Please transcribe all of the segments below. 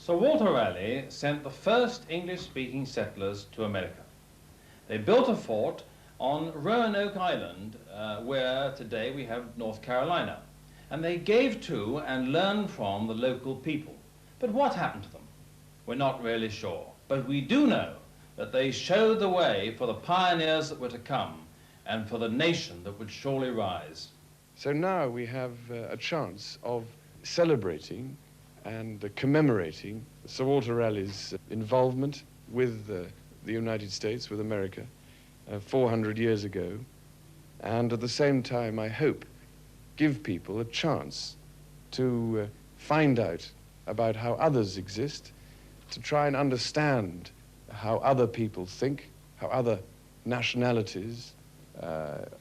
Sir Walter Raleigh sent the first English-speaking settlers to America. They built a fort on Roanoke Island, where today we have North Carolina. And they gave to and learned from the local people. But what happened to them? We're not really sure. But we do know that they showed the way for the pioneers that were to come and for the nation that would surely rise. So now we have a chance of celebrating and commemorating Sir Walter Raleigh's involvement with the United States, with America, 400 years ago, and at the same time, I hope, give people a chance to find out about how others exist, to try and understand how other people think, how other nationalities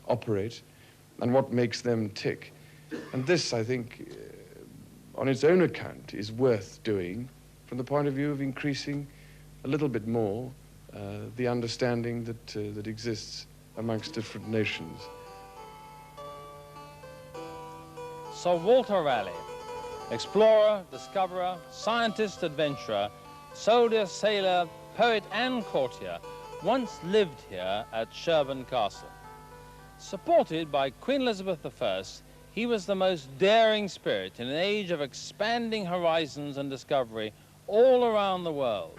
operate, and what makes them tick. And this, I think, on its own account, is worth doing from the point of view of increasing a little bit more the understanding that exists amongst different nations. Sir Walter Raleigh, explorer, discoverer, scientist, adventurer, soldier, sailor, poet and courtier, once lived here at Sherborne Castle. Supported by Queen Elizabeth I, he was the most daring spirit in an age of expanding horizons and discovery all around the world.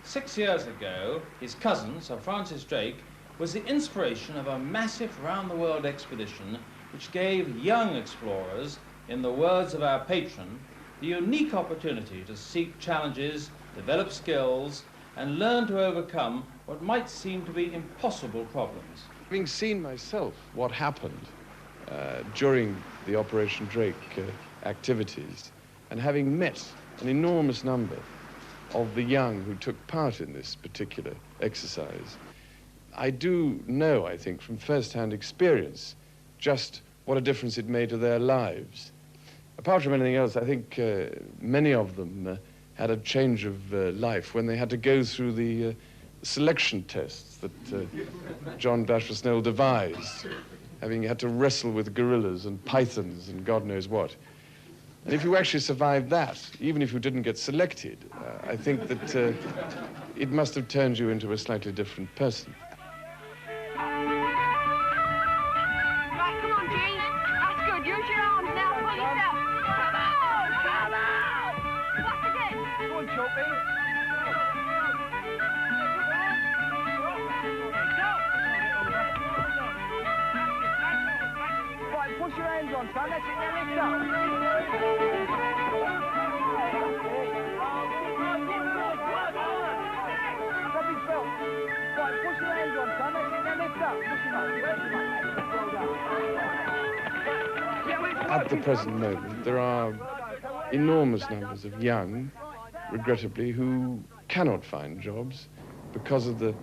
6 years ago, his cousin, Sir Francis Drake, was the inspiration of a massive round-the-world expedition which gave young explorers, in the words of our patron, the unique opportunity to seek challenges, develop skills, and learn to overcome what might seem to be impossible problems. Having seen myself what happened during the Operation Drake activities, and having met an enormous number of the young who took part in this particular exercise, I do know, I think, from first-hand experience, just what a difference it made to their lives. Apart from anything else, I think many of them had a change of life when they had to go through the selection tests that John Blashford-Snell devised, having had to wrestle with gorillas and pythons and God knows what. And if you actually survived that, even if you didn't get selected, I think that it must have turned you into a slightly different person. Push your hands on, son. That's it. Now lift up. Drop his belt. Right, push your hands on, son. That's it. Now lift up. Push him up. At the present moment, there are enormous numbers of young, regrettably, who cannot find jobs because of the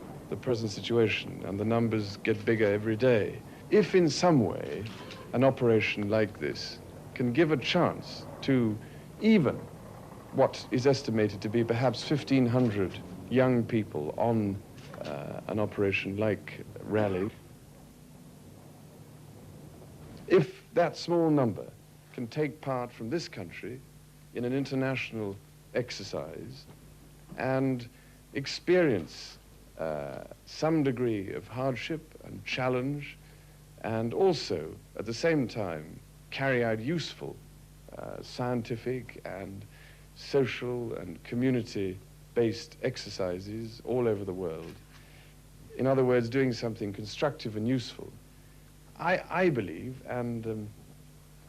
present situation, and the numbers get bigger every day. If in some way an operation like this can give a chance to even what is estimated to be perhaps 1,500 young people on an operation like Raleigh, if that small number can take part from this country in an international exercise and experience some degree of hardship and challenge, and also, at the same time, carry out useful scientific and social and community-based exercises all over the world. In other words, doing something constructive and useful. I believe, and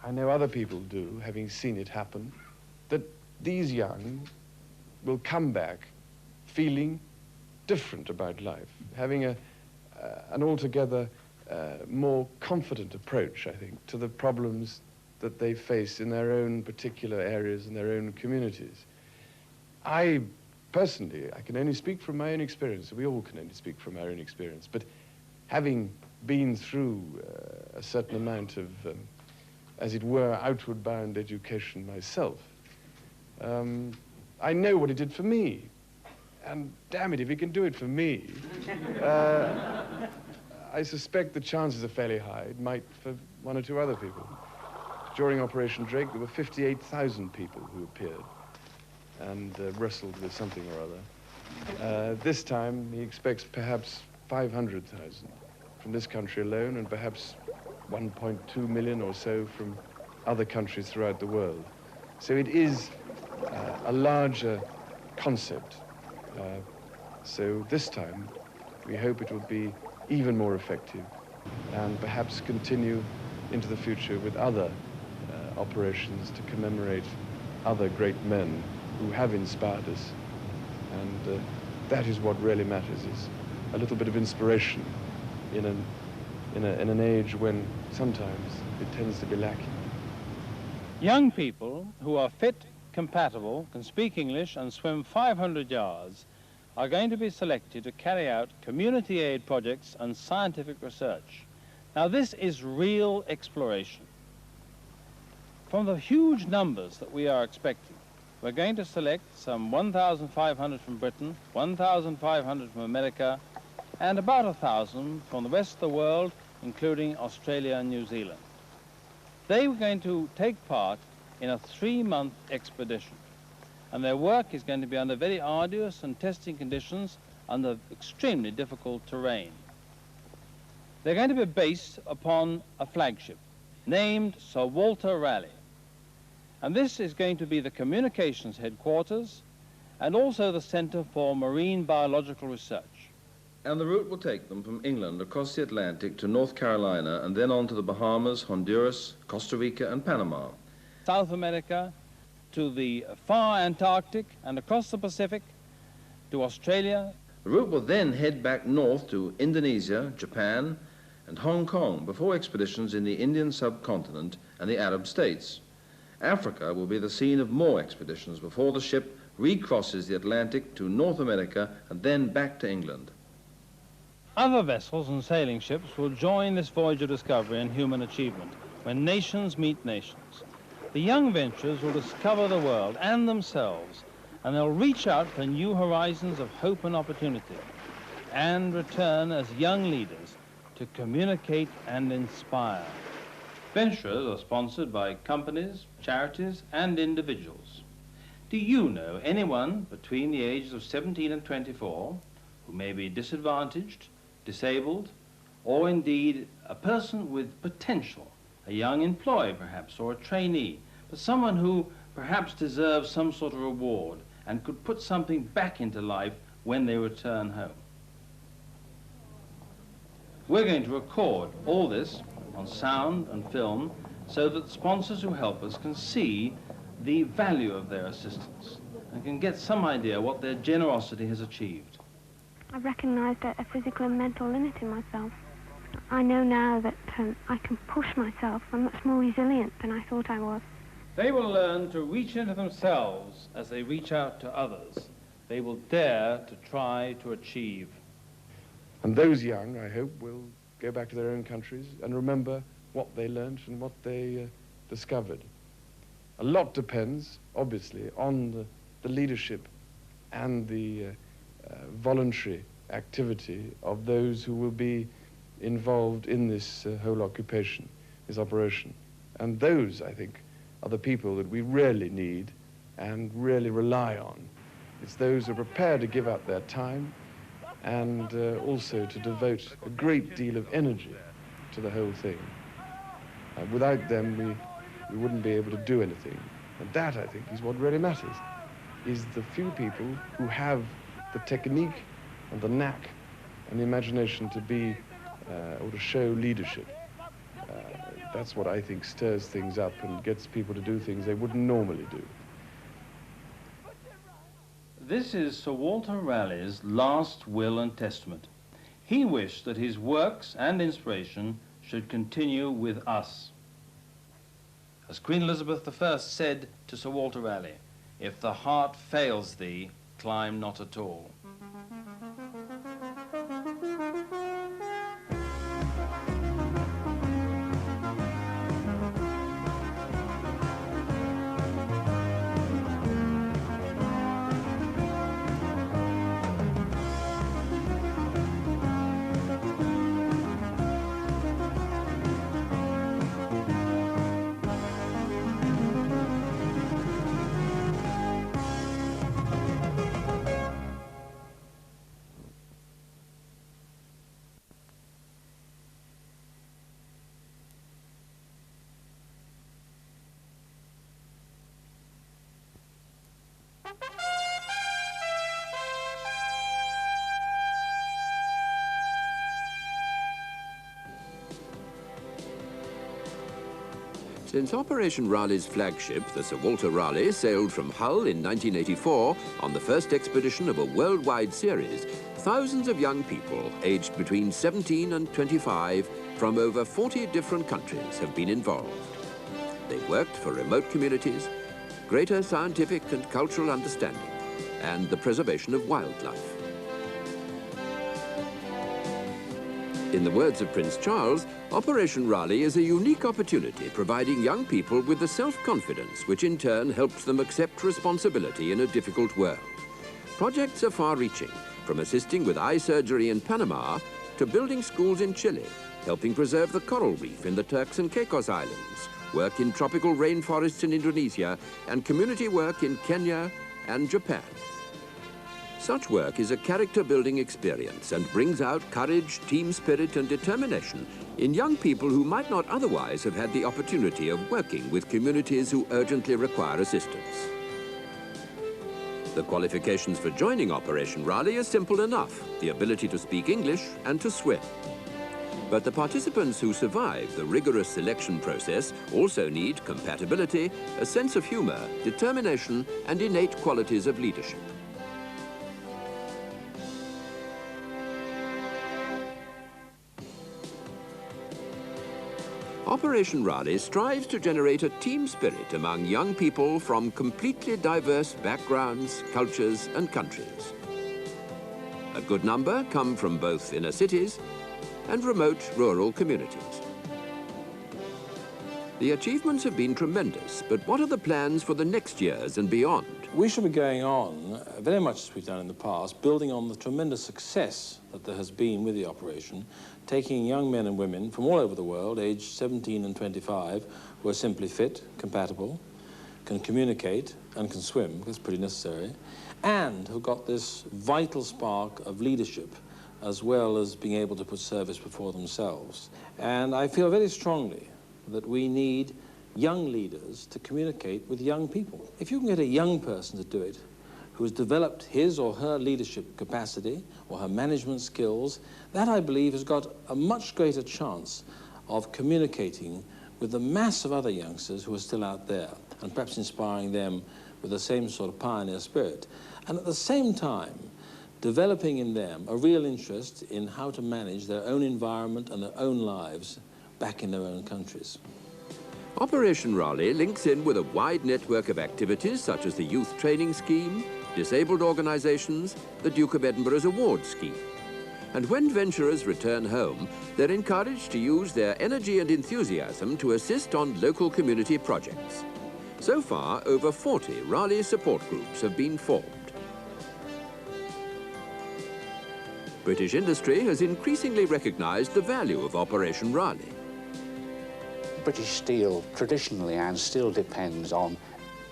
I know other people do, having seen it happen, that these young will come back feeling different about life, having an altogether more confident approach, I think, to the problems that they face in their own particular areas, in their own communities. I personally, I can only speak from my own experience. We all can only speak from our own experience. But having been through a certain amount of, as it were, outward bound education myself, I know what it did for me. And damn it, if it can do it for me, I suspect the chances are fairly high. It might for one or two other people. During Operation Drake, there were 58,000 people who appeared. and wrestled with something or other. This time he expects perhaps 500,000 from this country alone, and perhaps 1.2 million or so from other countries throughout the world. So it is a larger concept. So this time we hope it will be even more effective and perhaps continue into the future with other operations to commemorate other great men who have inspired us. And that is what really matters, is a little bit of inspiration in an age when sometimes it tends to be lacking. Young people who are fit, compatible, can speak English and swim 500 yards are going to be selected to carry out community aid projects and scientific research. Now this is real exploration. From the huge numbers that we are expecting, we're going to select some 1,500 from Britain, 1,500 from America, and about 1,000 from the rest of the world, including Australia and New Zealand. They were going to take part in a 3-month expedition, and their work is going to be under very arduous and testing conditions under extremely difficult terrain. They're going to be based upon a flagship named Sir Walter Raleigh, and this is going to be the communications headquarters and also the Center for Marine Biological Research. And the route will take them from England across the Atlantic to North Carolina and then on to the Bahamas, Honduras, Costa Rica and Panama. South America, to the far Antarctic and across the Pacific to Australia. The route will then head back north to Indonesia, Japan and Hong Kong before expeditions in the Indian subcontinent and the Arab states. Africa will be the scene of more expeditions before the ship recrosses the Atlantic to North America and then back to England. Other vessels and sailing ships will join this voyage of discovery and human achievement when nations meet nations. The young venturers will discover the world and themselves, and they'll reach out for new horizons of hope and opportunity and return as young leaders to communicate and inspire. Venturers are sponsored by companies, charities and individuals. Do you know anyone between the ages of 17 and 24 who may be disadvantaged, disabled, or indeed a person with potential, a young employee perhaps, or a trainee, but someone who perhaps deserves some sort of reward and could put something back into life when they return home? We're going to record all this on sound and film so that sponsors who help us can see the value of their assistance and can get some idea what their generosity has achieved. I recognised a physical and mental limit in myself. I know now that I can push myself. I'm much more resilient than I thought I was. They will learn to reach into themselves as they reach out to others. They will dare to try to achieve. And those young, I hope, will go back to their own countries and remember what they learned and what they discovered. A lot depends, obviously, on the leadership and the voluntary activity of those who will be involved in this whole occupation, this operation. And those, I think, are the people that we really need and really rely on. It's those who are prepared to give up their time and also to devote a great deal of energy to the whole thing. Without them, we wouldn't be able to do anything. And that, I think, is what really matters, is the few people who have the technique and the knack and the imagination to be, or to show leadership. That's what I think stirs things up and gets people to do things they wouldn't normally do. This is Sir Walter Raleigh's last will and testament. He wished that his works and inspiration should continue with us. As Queen Elizabeth I said to Sir Walter Raleigh, "If the heart fails thee, climb not at all." Since Operation Raleigh's flagship, the Sir Walter Raleigh, sailed from Hull in 1984 on the first expedition of a worldwide series, thousands of young people aged between 17 and 25 from over 40 different countries have been involved. They've worked for remote communities, greater scientific and cultural understanding, and the preservation of wildlife. In the words of Prince Charles, Operation Raleigh is a unique opportunity providing young people with the self-confidence which in turn helps them accept responsibility in a difficult world. Projects are far-reaching, from assisting with eye surgery in Panama to building schools in Chile, helping preserve the coral reef in the Turks and Caicos Islands, work in tropical rainforests in Indonesia, and community work in Kenya and Japan. Such work is a character-building experience and brings out courage, team spirit and determination in young people who might not otherwise have had the opportunity of working with communities who urgently require assistance. The qualifications for joining Operation Raleigh are simple enough: the ability to speak English and to swim. But the participants who survive the rigorous selection process also need compatibility, a sense of humor, determination and innate qualities of leadership. Operation Raleigh strives to generate a team spirit among young people from completely diverse backgrounds, cultures and countries. A good number come from both inner cities and remote rural communities. The achievements have been tremendous, but what are the plans for the next years and beyond? We should be going on, very much as we've done in the past, building on the tremendous success that there has been with the operation, taking young men and women from all over the world, aged 17 and 25, who are simply fit, compatible, can communicate and can swim, that's pretty necessary, and who've got this vital spark of leadership as well as being able to put service before themselves. And I feel very strongly that we need young leaders to communicate with young people. If you can get a young person to do it, who has developed his or her leadership capacity or her management skills, that I believe has got a much greater chance of communicating with the mass of other youngsters who are still out there and perhaps inspiring them with the same sort of pioneer spirit. And at the same time, developing in them a real interest in how to manage their own environment and their own lives back in their own countries. Operation Raleigh links in with a wide network of activities such as the Youth Training Scheme, disabled organisations, the Duke of Edinburgh's Award Scheme. And when venturers return home, they're encouraged to use their energy and enthusiasm to assist on local community projects. So far, over 40 Raleigh support groups have been formed. British industry has increasingly recognised the value of Operation Raleigh. British Steel traditionally and still depends on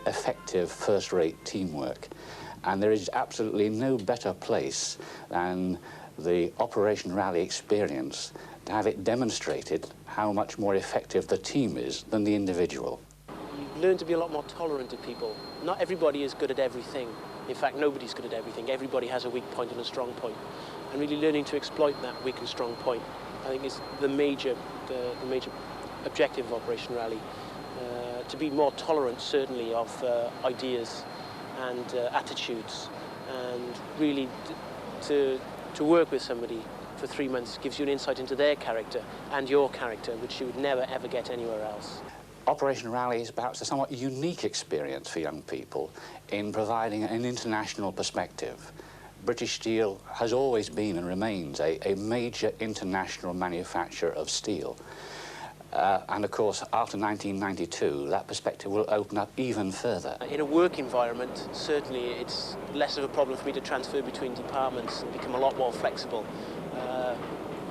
effective first-rate teamwork, and there is absolutely no better place than the Operation Raleigh experience to have it demonstrated how much more effective the team is than the individual. You learn to be a lot more tolerant of people. Not everybody is good at everything. In fact, nobody's good at everything. Everybody has a weak point and a strong point. And really learning to exploit that weak and strong point, I think, is the major objective of Operation Raleigh. To be more tolerant, certainly, of ideas and attitudes, and really to work with somebody for 3 months gives you an insight into their character and your character, which you would never ever get anywhere else. Operation Raleigh is perhaps a somewhat unique experience for young people in providing an international perspective. British Steel has always been and remains a major international manufacturer of steel. And of course, after 1992, that perspective will open up even further. In a work environment, certainly it's less of a problem for me to transfer between departments and become a lot more flexible.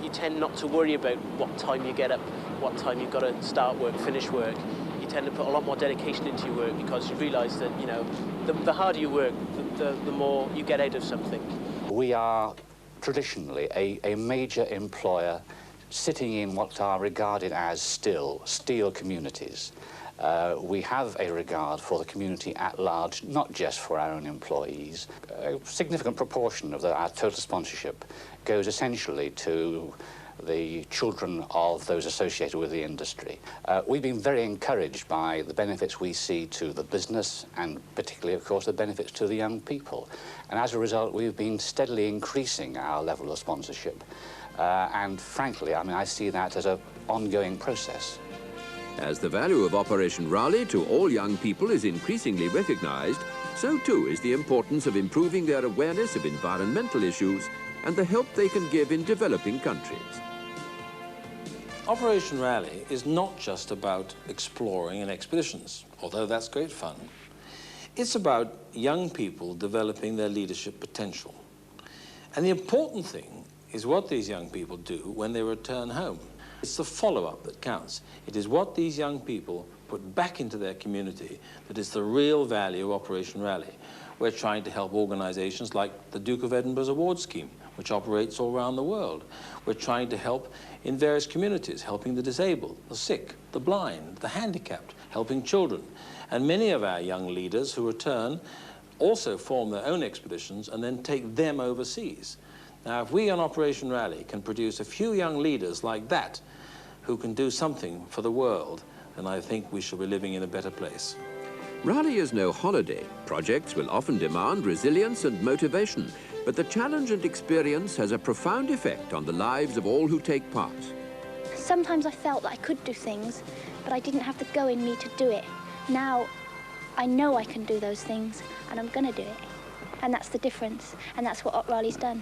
You tend not to worry about what time you get up, what time you've got to start work, finish work. You tend to put a lot more dedication into your work because you realise that, you know, the harder you work, the more you get out of something. We are traditionally a major employer sitting in what are regarded as still steel communities. We have a regard for the community at large, not just for our own employees. A significant proportion of our total sponsorship goes essentially to the children of those associated with the industry. We've been very encouraged by the benefits we see to the business and particularly, of course, the benefits to the young people. And as a result, we've been steadily increasing our level of sponsorship. And frankly, I mean, I see that as an ongoing process. As the value of Operation Raleigh to all young people is increasingly recognized, so too is the importance of improving their awareness of environmental issues and the help they can give in developing countries. Operation Raleigh is not just about exploring and expeditions, although that's great fun. It's about young people developing their leadership potential. And the important thing is what these young people do when they return home. It's the follow-up that counts. It is what these young people put back into their community that is the real value of Operation Raleigh. We're trying to help organizations like the Duke of Edinburgh's award scheme, which operates all around the world. We're trying to help in various communities, helping the disabled, the sick, the blind, the handicapped, helping children. And many of our young leaders who return also form their own expeditions and then take them overseas. Now, if we on Operation Raleigh can produce a few young leaders like that who can do something for the world, then I think we shall be living in a better place. Raleigh is no holiday. Projects will often demand resilience and motivation, but the challenge and experience has a profound effect on the lives of all who take part. Sometimes I felt that I could do things, but I didn't have the go in me to do it. Now, I know I can do those things, and I'm gonna do it. And that's the difference, and that's what Raleigh's done.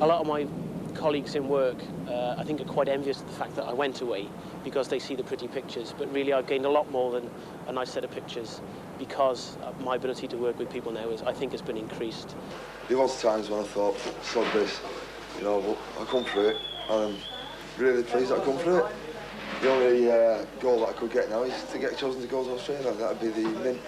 A lot of my colleagues in work, I think, are quite envious of the fact that I went away because they see the pretty pictures, but really I've gained a lot more than a nice set of pictures because my ability to work with people now I think has been increased. There was times when I thought, sod this, you know, but I come through it, and I'm really pleased that I come through it. The only goal that I could get now is to get chosen to go to Australia. That'd be the mint.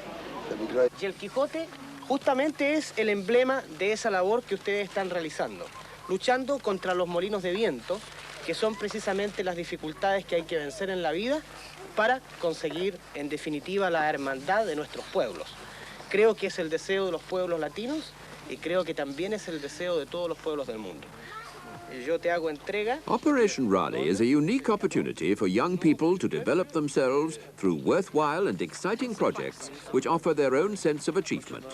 That'd be great. Y el Quijote justamente es el emblema de esa labor que ustedes están realizando, luchando contra los molinos de viento, que son precisamente las dificultades que hay que vencer en la vida para conseguir, en definitiva, la hermandad de nuestros pueblos. Creo que es el deseo de los pueblos latinos y creo que también es el deseo de todos los pueblos del mundo. Yo te hago entrega. Operation Raleigh is a unique opportunity for young people to develop themselves through worthwhile and exciting projects which offer their own sense of achievement.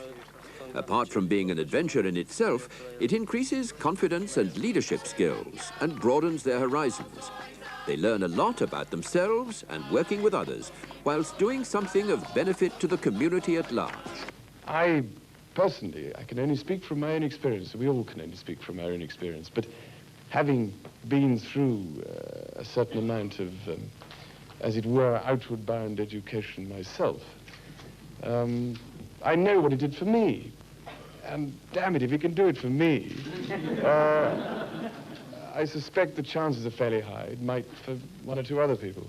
Apart from being an adventure in itself, it increases confidence and leadership skills and broadens their horizons. They learn a lot about themselves and working with others, whilst doing something of benefit to the community at large. Personally, I can only speak from my own experience. We all can only speak from our own experience. But having been through a certain amount of, as it were, outward bound education myself, I know what it did for me. And damn it, if it can do it for me, I suspect the chances are fairly high. It might for one or two other people.